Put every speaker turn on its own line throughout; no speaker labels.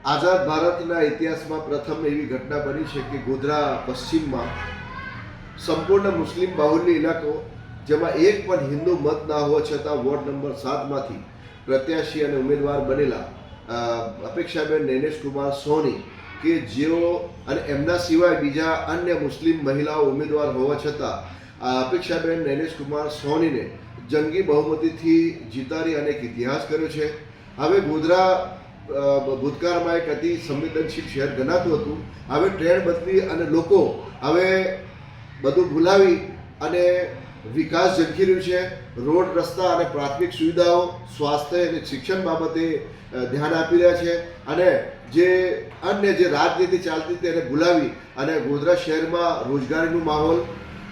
આઝાદ ભારતના ઇતિહાસમાં પ્રથમ એવી ઘટના બની છે કે ગોધરા પશ્ચિમમાં સંપૂર્ણ મુસ્લિમ બાહુલ્ય ઇલાકો, જેમાં એક પણ હિન્દુ મત ના હોવા છતાં વોર્ડ નંબર 7માંથી પ્રત્યાશી અને ઉમેદવાર બનેલા અપેક્ષાબેન નૈનેશકુમાર સોની કે જેઓ અને એમના સિવાય બીજા અન્ય મુસ્લિમ મહિલાઓ ઉમેદવાર હોવા છતાં અપેક્ષાબેન નૈનેશકુમાર સોનીને જંગી બહુમતીથી જીતાડી અને એક ઇતિહાસ કર્યો છે. હવે ગોધરા ભૂતકાળમાં એક અતિ સંવેદનશીલ શહેર ગણાતું હતું. હવે ટ્રેન્ડ બદલી અને લોકો હવે બધું ભૂલાવી અને વિકાસ ઝંખી રહ્યું છે. રોડ, રસ્તા અને પ્રાથમિક સુવિધાઓ, સ્વાસ્થ્ય અને શિક્ષણ બાબતે ધ્યાન આપી રહ્યા છે અને જે અન્ય જે રાજનીતિ ચાલતી હતી એને ભૂલાવી અને ગોધરા શહેરમાં રોજગારીનું માહોલ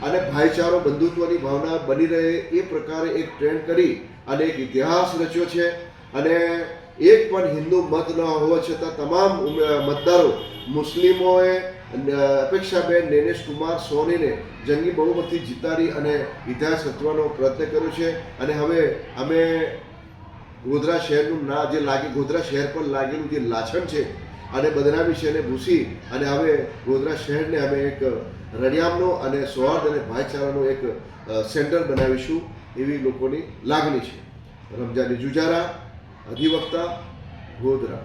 અને ભાઈચારો, બંધુત્વની ભાવના બની રહે એ પ્રકારે એક ટ્રેન્ડ કરી અને એક ઇતિહાસ રચ્યો છે. અને એક પણ હિન્દુ મત ન હોવા છતાં તમામ મતદારો મુસ્લિમોએ અપેક્ષાબેન નૈનેશકુમાર સોનીને જંગી બહુમતથી જીતાડી અને ઇતિહાસ રચવાનો પ્રયત્ન કર્યો છે. અને હવે અમે ગોધરા શહેરનું ગોધરા શહેર પર લાગેલું જે લાછણ છે અને બદનામી છે એને ભૂસી અને હવે ગોધરા શહેરને અમે એક રળિયામનો અને સૌહાર્દ અને ભાઈચારાનો એક સેન્ટર બનાવીશું એવી લોકોની લાગણી છે. રમજાની જુજારા, અધિવક્તા, ગોધરા.